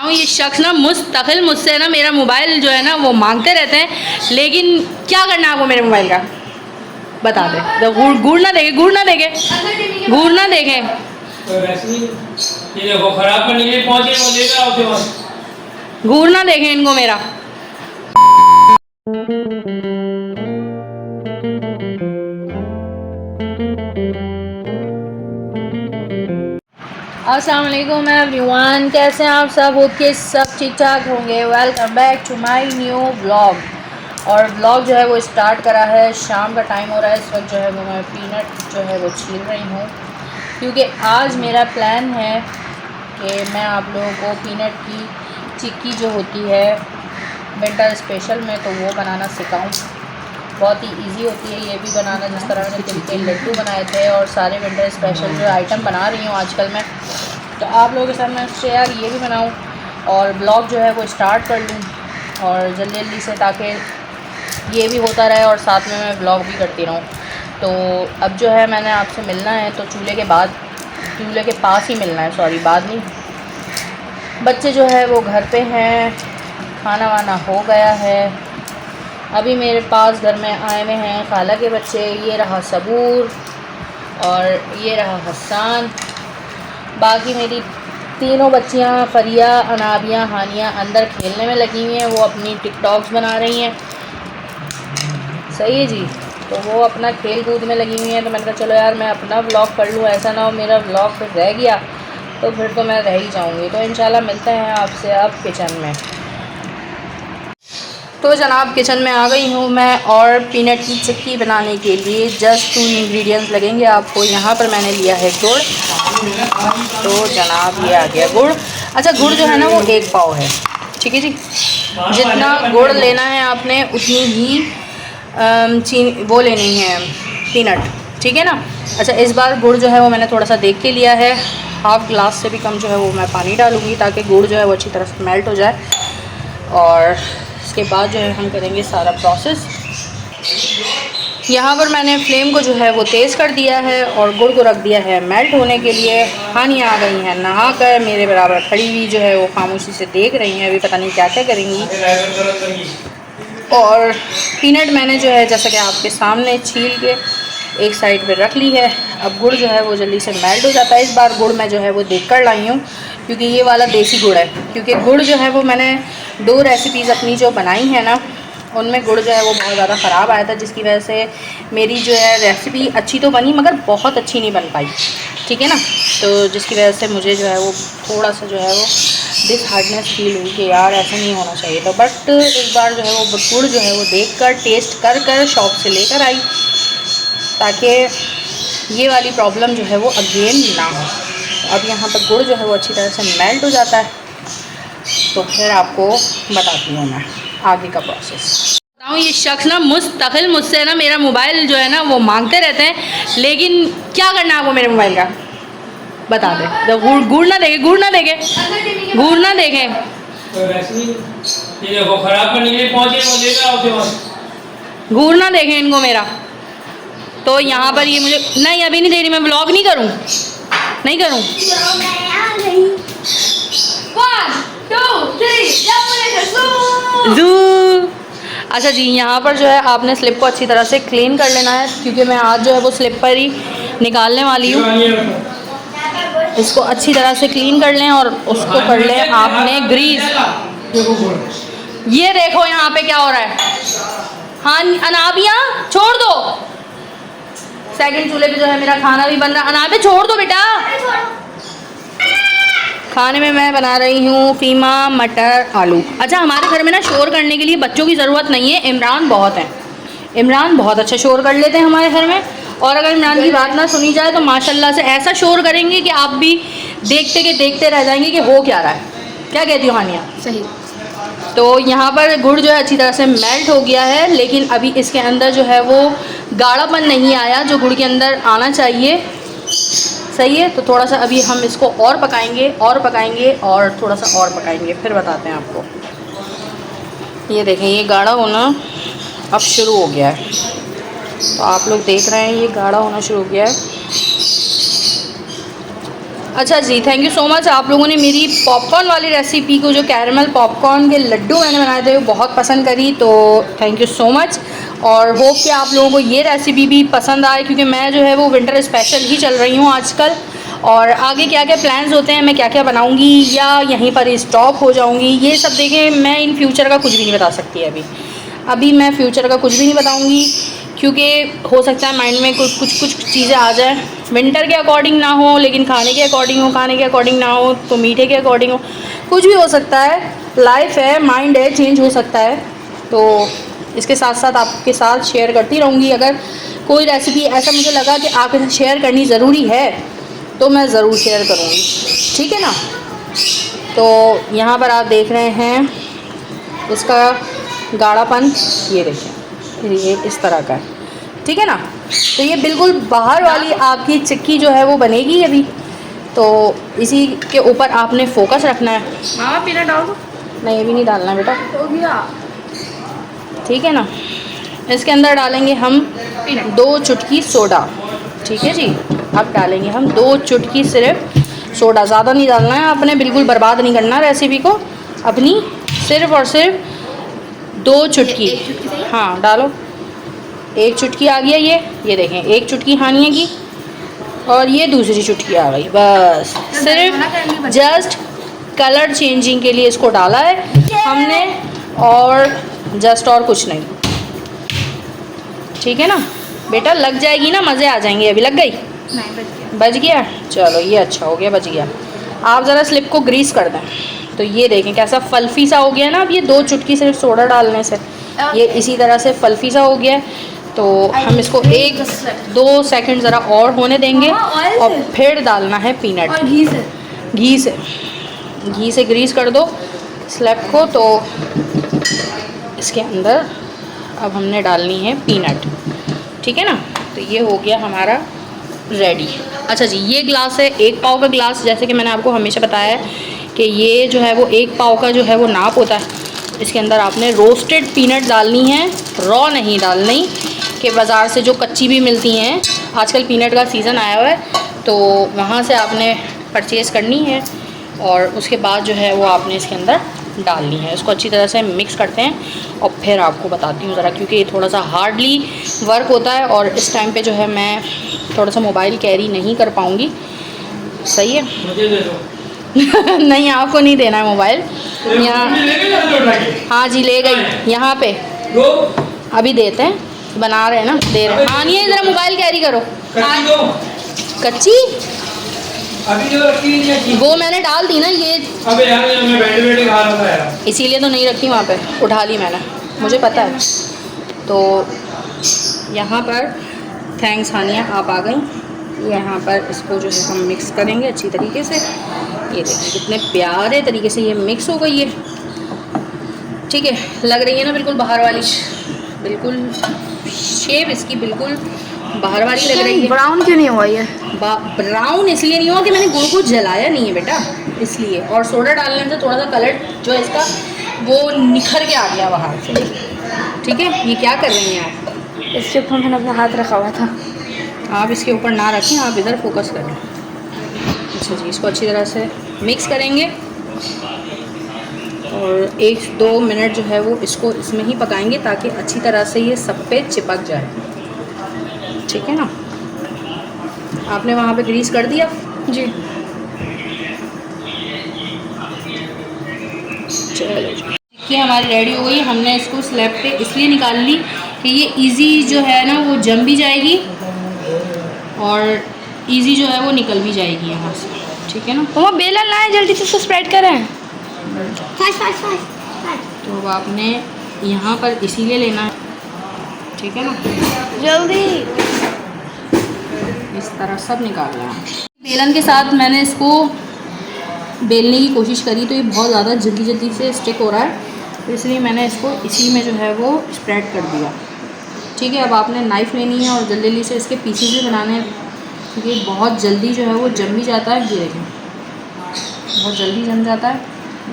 ये शख्स ना मुस्तकिल मुझसे ना मेरा मोबाइल जो है ना वो मांगते रहते हैं, लेकिन क्या करना है आपको मेरे मोबाइल का बता दे। तो गुड़ ना देखे, गुड़ ना देखे, गुड़ ना देखे, ये देखो खराब करने के लिए पहुंचे वो लेकर आओ के पास। गुड़ ना देखे इनको मेरा। अस्सलाम वालेकुम एवरीवन, कैसे हैं आप सब? होप के सब ठीक ठाक होंगे। Welcome back to my new vlog. और व्लॉग जो है वो स्टार्ट करा है, शाम का टाइम हो रहा है। इस वक्त जो है वो मैं पीनट जो है वो छील रही हूँ, क्योंकि आज मेरा प्लान है कि मैं आप लोगों को पीनट की चिक्की जो होती है विंटर स्पेशल में, तो वो बनाना सिखाऊँ। बहुत ही इजी होती है ये भी बनाना, जिस तरह मैंने तिल के लड्डू बनाए थे और सारे विंटर स्पेशल जो आइटम बना रही हूँ आजकल मैं, तो आप लोगों के साथ मैं शेयर ये भी बनाऊँ और ब्लॉग जो है वो स्टार्ट कर लूँ और जल्दी जल्दी से, ताकि ये भी होता रहे और साथ में मैं ब्लॉग भी करती रहूँ। तो अब जो है मैंने आपसे मिलना है तो चूल्हे के पास ही मिलना है, सॉरी बाद नहीं। बच्चे जो है वो घर पे हैं, खाना वाना हो गया है। अभी मेरे पास घर में आए हुए हैं खाला के बच्चे, ये रहा सबूर और ये रहा हसन। बाकी मेरी तीनों बच्चियां फरिया, अनाबिया, हानिया अंदर खेलने में लगी हुई हैं, वो अपनी टिकटॉक्स बना रही हैं। सही है जी, तो वो अपना खेल कूद में लगी हुई हैं। तो मैंने कहा चलो यार मैं अपना व्लॉग कर लूँ, ऐसा ना हो मेरा व्लॉग फिर रह गया तो फिर तो मैं रह ही जाऊँगी। तो इंशाल्लाह मिलते हैं आपसे अब किचन में। तो जनाब किचन में आ गई हूँ मैं, और पीनट की चिक्की बनाने के लिए जस्ट 2 इंग्रेडिएंट्स लगेंगे आपको। यहाँ पर मैंने लिया है गुड़, तो जनाब ये आ गया गुड़। अच्छा, गुड़ जो है ना वो 1 पाव है, ठीक है जी। जितना गुड़ लेना है आपने उतनी ही चीनी वो लेनी है पीनट, ठीक है ना। अच्छा, इस बार गुड़ जो है वो मैंने थोड़ा सा देख के लिया है, हाफ़ ग्लास से भी कम जो है वो मैं पानी डालूँगी, ताकि गुड़ जो है वो अच्छी तरह से मेल्ट हो जाए। और इसके बाद जो है हम करेंगे सारा प्रोसेस। यहाँ पर मैंने फ्लेम को जो है वो तेज़ कर दिया है और गुड़ को रख दिया है मेल्ट होने के लिए। हानिया आ गई हैं नहा कर, मेरे बराबर खड़ी हुई जो है वो खामोशी से देख रही हैं, अभी पता नहीं क्या क्या करेंगी। और पीनट मैंने जो है जैसा कि आपके सामने छील के एक साइड पे रख ली है। अब गुड़ जो है वो जल्दी से मेल्ट हो जाता है। इस बार गुड़ मैं जो है वो देख कर लाई हूँ, क्योंकि ये वाला देसी गुड़ है। क्योंकि गुड़ जो है वो मैंने 2 रेसिपीज़ अपनी जो बनाई है ना, उनमें गुड़ जो है वो बहुत ज़्यादा ख़राब आया था, जिसकी वजह से मेरी जो है रेसिपी अच्छी तो बनी मगर बहुत अच्छी नहीं बन पाई, ठीक है ना। तो जिसकी वजह से मुझे जो है वो थोड़ा सा जो है वो डिसहार्डनेस फील हुई कि यार ऐसा नहीं होना चाहिए था। बट इस बार जो है वो गुड़ जो है वो देख कर टेस्ट कर कर शॉप से लेकर आई, ताकि ये वाली प्रॉब्लम जो है वो अगेन ना हो। अब यहाँ पर गुड़ जो है वो अच्छी तरह से मेल्ट हो जाता है, तो फिर आपको बताती हूँ मैं आगे का प्रोसेस। बताऊँ, ये शख्स ना मुस्तकिल मुझसे ना मेरा मोबाइल जो है ना वो मांगते रहते हैं, लेकिन क्या करना है आपको मेरे मोबाइल का बता दे। तो गुड़ ना देखे, गुड़ ना देखे, गुड़ ना देखे, ये देखो खराब करने के लिए पहुंचे वो लेकर आओ के पास। गुड़ ना देखे इनको मेरा। तो यहाँ पर ये मुझे नहीं, अभी नहीं दे रही, मैं ब्लॉग नहीं करूँ, नहीं करूँ। 1 2 3 अच्छा जी, यहाँ पर जो है आपने स्लिप को अच्छी तरह से क्लीन कर लेना है, क्योंकि मैं आज जो है वो स्लिप पर ही निकालने वाली हूँ। इसको अच्छी तरह से क्लीन कर लें और उसको कर लें आपने ग्रीस। ये देखो यहाँ पे क्या हो रहा है। हाँ अनाबिया छोड़ दो, सेकंड चूल्हे पे जो है मेरा खाना भी बन रहा है। अनाबिया छोड़ दो बेटा। खाने में मैं बना रही हूँ फ़ीमा मटर आलू। अच्छा, हमारे घर में ना शोर करने के लिए बच्चों की ज़रूरत नहीं है, इमरान बहुत है। इमरान बहुत अच्छा शोर कर लेते हैं हमारे घर में, और अगर इमरान की बात ना सुनी जाए तो माशाल्लाह से ऐसा शोर करेंगे कि आप भी देखते रह जाएंगे कि हो क्या रहा है। क्या कहती हो हानिया? सही। तो यहाँ पर गुड़ जो है अच्छी तरह से मेल्ट हो गया है, लेकिन अभी इसके अंदर जो है वो गाढ़ापन नहीं आया जो गुड़ के अंदर आना चाहिए। सही है, तो थोड़ा सा अभी हम इसको और पकाएंगे और थोड़ा सा और पकाएंगे, फिर बताते हैं आपको। ये देखें, ये गाढ़ा होना अब शुरू हो गया है, तो आप लोग देख रहे हैं ये गाढ़ा होना शुरू हो गया है। अच्छा जी, थैंक यू सो मच। आप लोगों ने मेरी पॉपकॉर्न वाली रेसिपी को, जो कैरमल पॉपकॉर्न के लड्डू मैंने बनाए थे, वो बहुत पसंद करी, तो थैंक यू सो मच। और होप कि आप लोगों को ये रेसिपी भी पसंद आए, क्योंकि मैं जो है वो विंटर स्पेशल ही चल रही हूँ आजकल। और आगे क्या क्या प्लान्स होते हैं, मैं क्या क्या बनाऊँगी या यहीं पर ही स्टॉप हो जाऊँगी, ये सब देखें। मैं इन फ्यूचर का कुछ भी नहीं बता सकती अभी मैं फ्यूचर का कुछ भी नहीं बताऊँगी, क्योंकि हो सकता है माइंड में कुछ चीज़ें आ जाए, विंटर के अकॉर्डिंग ना हो, लेकिन खाने के अकॉर्डिंग हो, खाने के अकॉर्डिंग ना हो तो मीठे के अकॉर्डिंग हो, कुछ भी हो सकता है। लाइफ है, माइंड है, चेंज हो सकता है। तो इसके साथ साथ आपके साथ शेयर करती रहूँगी। अगर कोई रेसिपी ऐसा मुझे लगा कि आपके साथ शेयर करनी ज़रूरी है, तो मैं ज़रूर शेयर करूँगी, ठीक है ना। तो यहाँ पर आप देख रहे हैं इसका गाढ़ापन, ये देखें, ये इस तरह का है, ठीक है ना। तो ये बिल्कुल बाहर वाली आपकी चिक्की जो है वो बनेगी अभी। तो इसी के ऊपर आपने फोकस रखना है। मामा पीनट डाल दो। नहीं, अभी नहीं डालना बेटा, हो गया। ठीक है ना। इसके अंदर डालेंगे हम 2 चुटकी सोडा, ठीक है जी। अब डालेंगे हम 2 चुटकी सिर्फ सोडा, ज़्यादा नहीं डालना है आपने, बिल्कुल बर्बाद नहीं करना रेसिपी को अपनी। सिर्फ और सिर्फ 2 चुटकी, हाँ डालो। 1 चुटकी आ गया, ये देखें, 1 चुटकी खानी की, और ये दूसरी चुटकी आ गई। बस सिर्फ जस्ट कलर चेंजिंग के लिए इसको डाला है हमने, और जस्ट, और कुछ नहीं, ठीक है ना बेटा। लग जाएगी ना, मज़े आ जाएंगे। अभी लग गई? नहीं, बच गया। चलो ये अच्छा हो गया, बच गया। आप ज़रा स्लिप को ग्रीस कर दें। तो ये देखें कैसा फल्फी सा हो गया ना। अब ये 2 चुटकी सिर्फ सोडा डालने से ये इसी तरह से फल्फी सा हो गया। तो हम इसको 1-2 सेकंड ज़रा और होने देंगे, और फिर डालना है पीनट। और घी से ग्रीस कर दो स्लैब को। तो इसके अंदर अब हमने डालनी है पीनट, ठीक है ना। तो ये हो गया हमारा रेडी। अच्छा जी, ये ग्लास है 1 पाव का ग्लास। जैसे कि मैंने आपको हमेशा बताया है कि ये जो है वो 1 पाव का जो है वो नाप होता है। इसके अंदर आपने रोस्टेड पीनट डालनी है, रॉ नहीं डालनी, कि बाज़ार से जो कच्ची भी मिलती हैं। आजकल पीनट का सीज़न आया हुआ है, तो वहाँ से आपने परचेज़ करनी है, और उसके बाद जो है वो आपने इसके अंदर डालनी है। इसको अच्छी तरह से मिक्स करते हैं, और फिर आपको बताती हूँ ज़रा, क्योंकि ये थोड़ा सा हार्डली वर्क होता है, और इस टाइम पे जो है मैं थोड़ा सा मोबाइल कैरी नहीं कर पाऊँगी। सही है? मुझे दे दो। नहीं, आपको नहीं देना है मोबाइल यहाँ। हाँ जी, ले गई यहाँ पे। अभी देते हैं, बना रहे हैं ना, दे रहे हैं। हाँ नहीं, ज़रा मोबाइल कैरी करो। कच्ची अभी जो रखी है वो मैंने डाल दी ना ये। अबे यार, मैं बैठे खा रहा था यार, इसीलिए तो नहीं रखी वहाँ पे, उठा ली मैंने, मुझे पता है। तो यहाँ पर थैंक्स हानिया, आप आ गई। यहाँ पर इसको जो है हम मिक्स करेंगे अच्छी तरीके से। ये देखिए कितने प्यारे तरीके से ये मिक्स हो गई है, ठीक है। लग रही है ना बिल्कुल बाहर वाली, बिल्कुल शेप इसकी बिल्कुल बाहर वाली लग रही है। ब्राउन क्यों नहीं हुआ ये? ब्राउन इसलिए नहीं हुआ कि मैंने गुड़ को जलाया नहीं है बेटा, इसलिए। और सोडा डालने से थोड़ा सा कलर जो है इसका वो निखर के आ गया बाहर से, ठीक है। ये क्या कर रही हैं आप? इसके ऊपर मैंने अपना हाथ रखा हुआ था। आप इसके ऊपर ना रखें, आप इधर फोकस करें। अच्छा जी, इसको अच्छी तरह से मिक्स करेंगे, और 1-2 मिनट जो है वो इसको इसमें ही पकाएंगे, ताकि अच्छी तरह से ये सब पे चिपक जाए, ठीक है ना। आपने वहाँ पे ग्रीस कर दिया जी। चलो जी, ये हमारी रेडी हो गई। हमने इसको स्लैब पे इसलिए निकाल ली कि ये इजी जो है ना वो जम भी जाएगी, और इजी जो है वो निकल भी जाएगी यहाँ से, ठीक है ना। मम्मा बेलन लाए, जल्दी से उसको स्प्रेड करें। तो अब आपने यहाँ पर इसीलिए लेना है, ठीक है ना। जल्दी। इस तरह सब निकालना है। बेलन के साथ मैंने इसको बेलने की कोशिश करी, तो ये बहुत ज़्यादा जल्दी से स्टिक हो रहा है, तो इसलिए मैंने इसको इसी में जो है वो स्प्रेड कर दिया, ठीक है। अब आपने नाइफ़ लेनी है, और जल्दी से इसके पीसेस भी बनाने हैं, क्योंकि बहुत जल्दी जो है वो जम भी जाता है। ये देखें, बहुत जल्दी जम जाता है,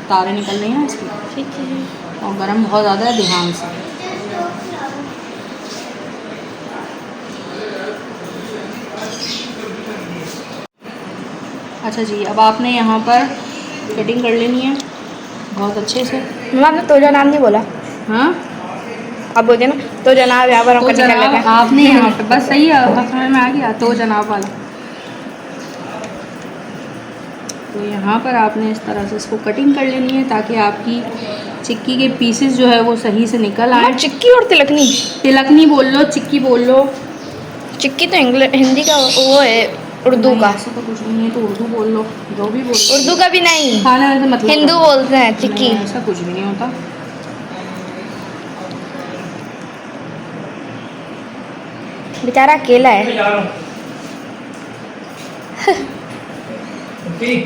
तारे निकल रही हैं इसकी, ठीक है। और गरम बहुत ज़्यादा है, ध्यान से। अच्छा जी, अब आपने यहाँ पर कटिंग कर लेनी है बहुत अच्छे से। मम्मा आपने तो नाम नहीं बोला। हाँ आप बोलते ना तो जनाब यहाँ पर हम तो कटिंग कर लेते जनाब हैं। आपने यहाँ पे बस सही है, अब समझ में आ गया तो जनाब वाला। तो यहाँ पर आपने इस तरह से इसको कटिंग कर लेनी है ताकि आपकी चिक्की के पीसेस जो है वो सही से निकल आए। चिक्की और तिलकनी। तिलकनी बोल लो, चिक्की बोल लो। चिक्की तो हिंदी का वो है, उर्दू नहीं, का। ऐसा तो कुछ नहीं है, तो उर्दू बोल लो, जो भी बोल लो। उर्दू का भी नहीं, खाना वैसे मतलब हिंदू बोलते हैं चिक्की। नहीं, ऐसा कुछ भी नहीं होता। बेचारा अकेला है। जा रहा हूँ।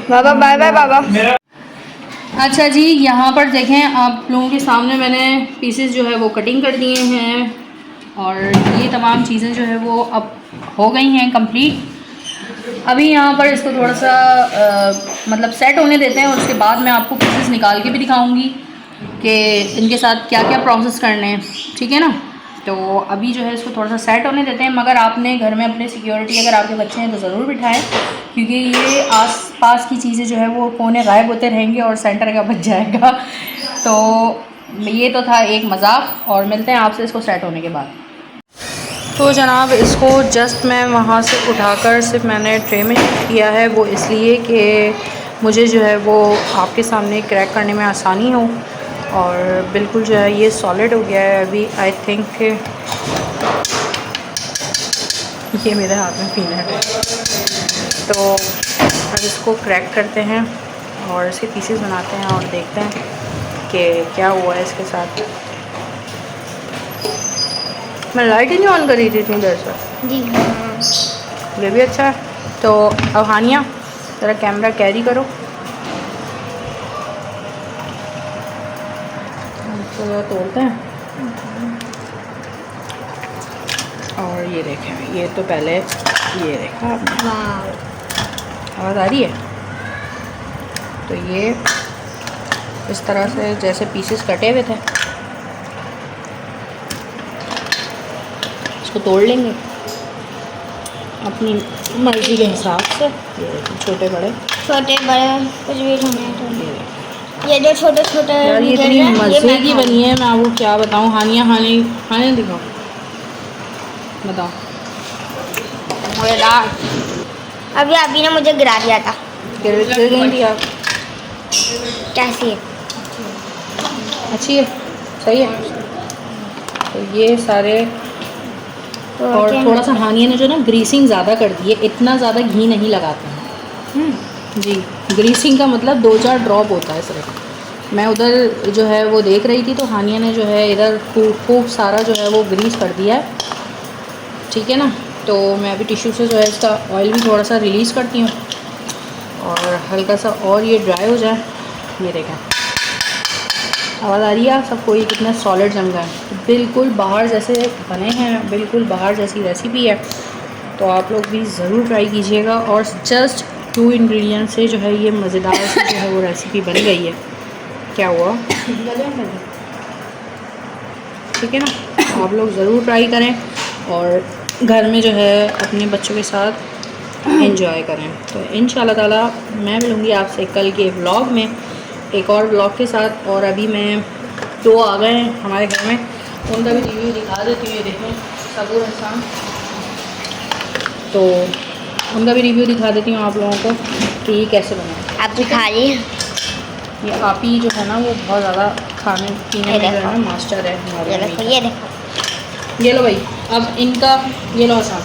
बाबा बाय बाय बाबा। मेरा अच्छा जी, यहाँ पर देखें आप लोगों के सामने मैंने पीसेस जो है वो कटिंग कर दिए हैं और ये तमाम चीज़ें जो है वो अब हो गई हैं कंप्लीट। अभी यहाँ पर इसको थोड़ा सा मतलब सेट होने देते हैं और उसके बाद मैं आपको पीसेस निकाल के भी दिखाऊंगी कि इनके साथ क्या क्या प्रोसेस करने हैं, ठीक है ना। तो अभी जो है इसको थोड़ा सा सेट होने देते हैं, मगर आपने घर में अपने सिक्योरिटी अगर आपके बच्चे हैं तो ज़रूर बिठाएं, क्योंकि ये आस पास की चीज़ें जो है वो कोने गायब होते रहेंगे और सेंटर का बच जाएगा। तो ये तो था एक मजाक, और मिलते हैं आपसे इसको सेट होने के बाद। तो जनाब इसको जस्ट मैं वहाँ से उठाकर सिर्फ मैंने ट्रे में किया है, वो इसलिए कि मुझे जो है वो आपके सामने क्रैक करने में आसानी हो, और बिल्कुल जो है ये सॉलिड हो गया है अभी। आई थिंक ये मेरे हाथ में पीनट है, तो अब इसको क्रैक करते हैं और इसके पीसेस बनाते हैं और देखते हैं कि क्या हुआ है इसके साथ। मैं लाइट ही नहीं ऑन कर रही थी इतनी देर से जी। ये भी अच्छा है। तो अब हानिया ज़रा कैमरा कैरी करो, तो तोड़ते हैं। और ये देखें, ये तो पहले ये देखा आपने, आवाज़ आ रही है। तो ये इस तरह से जैसे पीसेस कटे हुए थे इसको तोड़ लेंगे अपनी मर्ज़ी के हिसाब से। ये देखें, छोटे बड़े कुछ भी होने तो ये देखें। ये जो छोटे छोटे यार ये इतनी मज़े की बनी है, मैं आपको क्या बताऊँ। हानिया खाने दिखाओ, बताओ। अभी अभी ने मुझे गिरा दिया था। गिर गई थी आप? कैसी है? अच्छी है, सही है। तो ये सारे, तो और क्या थोड़ा सा हानिया ने जो ना ग्रीसिंग ज़्यादा कर दी है, इतना ज़्यादा घी नहीं लगाते हैं जी। ग्रीसिंग का मतलब 2-4 ड्रॉप होता है सिर्फ। मैं उधर जो है वो देख रही थी, तो हानिया ने जो है इधर खूब सारा जो है वो ग्रीस कर दिया है, ठीक है ना। तो मैं अभी टिश्यू से जो है इसका ऑयल भी थोड़ा सा रिलीज़ करती हूँ और हल्का सा और ये ड्राई हो जाए। ये देखें, आवाज़ आ रही है आप सबको? ये कितना सॉलिड जम गया है, बिल्कुल बाहर जैसे बने हैं, बिल्कुल बाहर जैसी रेसिपी है। तो आप लोग भी ज़रूर ट्राई कीजिएगा। और जस्ट 2 इंग्रेडिएंट से जो है ये मज़ेदार सी जो है वो रेसिपी बन गई है। क्या हुआ? ठीक है ना, आप लोग ज़रूर ट्राई करें और घर में जो है अपने बच्चों के साथ एंजॉय करें। तो इंशाल्लाह ताला मैं मिलूँगी आपसे कल के व्लॉग में, एक और व्लॉग के साथ। और अभी मैं 2 आ गए हैं हमारे घर में, उनका भी रिव्यू दिखा देती हूँ। ये देखें, सबूर हसन, तो उनका भी रिव्यू दिखा देती हूँ आप लोगों को कि ये कैसे बना। आप दिखा ली। ये आप ही जो है ना वो बहुत ज़्यादा खाने पीने में जो है ना मास्टर है हमारे। ये देखो, ये देखो। ये लो भाई, अब इनका ये लो हसन,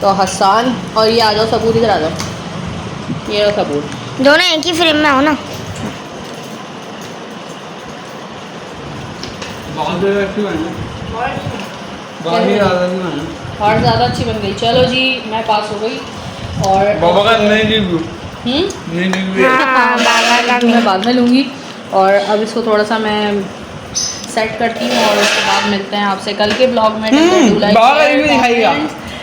तो हसन और ये आ जाओ सबूर, इधर आ जाओ। ये लो सबूर, दोनों एक ही फ्रेम में हो ना। बहुत अच्छी बनी, बहुत ही ज़्यादा अच्छी बनी, और ज़्यादा अच्छी बन गई। चलो जी, मैं पास हो गई। और बाबा का नहीं रिव्यू, नहीं रिव्यू। हाँ, बाबा का मैं बाद में लूँगी। और अब इसको थोड़ा सा मैं सेट करती हूँ और उसके बाद मिलते हैं आपसे कल के ब्लॉग में। बाबा का रिव्यू दिखाइएगा।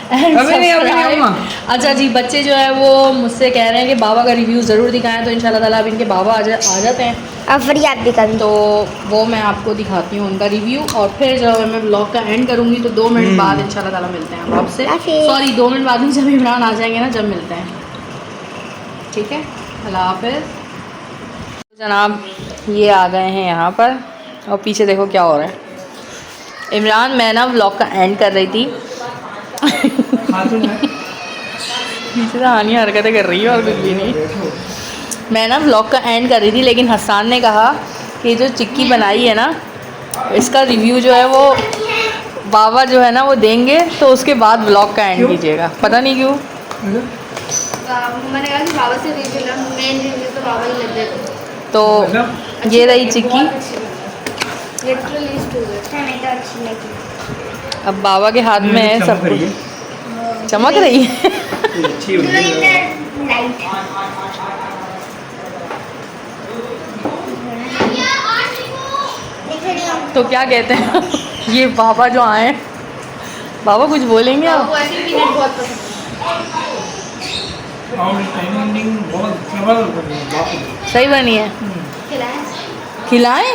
अभी नहीं आऊँगा। अच्छा जी, बच्चे जो है वो मुझसे कह रहे हैं कि बाबा का रिव्यू ज़रूर दिखाएं, तो इंशाल्लाह ताला अब इनके बाबा आ जाते हैं, अब फिर याद भी करूँ तो वो मैं आपको दिखाती हूँ उनका रिव्यू। और फिर जब मैं ब्लॉग का एंड करूँगी तो 2 मिनट बाद इंशाल्लाह ताला मिलते हैं हम आपसे। Okay. सॉरी 2 मिनट बाद नहीं, जब इमरान आ जाएंगे ना जब मिलते हैं। ठीक है, अल्लाह हाफिज़। जनाब ये आ गए हैं यहाँ पर और पीछे देखो क्या हो रहा है। इमरान, मैं ना व्लॉग का एंड कर रही थी। पीछे से हानिया हरकतें कर रही है और कुछ भी नहीं। मैं ना व्लॉग का एंड कर रही थी, लेकिन हसन ने कहा कि जो चिक्की बनाई है ना, इसका रिव्यू जो है वो बाबा जो है ना वो देंगे, तो उसके बाद व्लॉग का एंड कीजिएगा। पता नहीं क्यों। मैंने कहा कि बाबा से रिव्यू लेना, मेन रिव्यू तो बाबा ही लग गए। तो ये रही चिक्की। लिटरली नहीं तो अच्छी लगी। अब बाबा के हाथ में है सब कुछ। चमक रही है। अच्छी हो गई लाइट तो क्या कहते हैं ये बाबा जो आए हैं, बाबा कुछ बोलेंगे आप? वो ऐसे पीनट बहुत पसंद और टाइमिंग बहुत जबरदस्त बनी है, बाप रे। सही बनी है। खिलाएं। खिलाएं?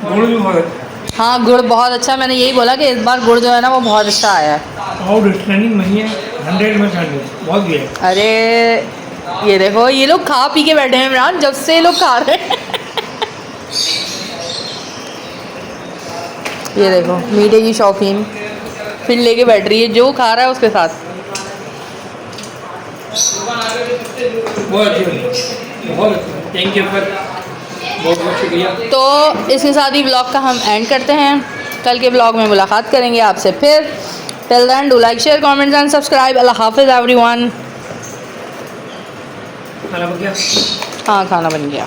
गुड़ भी बहुत अच्छा हाँ, गुड़ बहुत अच्छा। मैंने यही बोला कि इस बार गुड़ जो है ना वो बहुत अच्छा आया है। और स्टैंडिंग नहीं है, 100 में 100 बहुत भी है। अरे ये देखो, ये लोग खा पी के बैठे हैं इमरान, जब से ये लोग खा रहे हैं। ये देखो मीठे की शौकीन फिर लेके बैठ रही है, जो खा रहा है उसके साथ। बहुत अच्छी बनी, बहुत अच्छी। थैंक यू सर, बहुत बहुत शुक्रिया। तो इसके साथ ही ब्लॉग का हम एंड करते हैं। कल के ब्लॉग में मुलाकात करेंगे आपसे फिर। Till then do like, share, comments and subscribe. अल्लाह हाफिज़ एवरीवन। खाना बन गया? हाँ, खाना बन गया।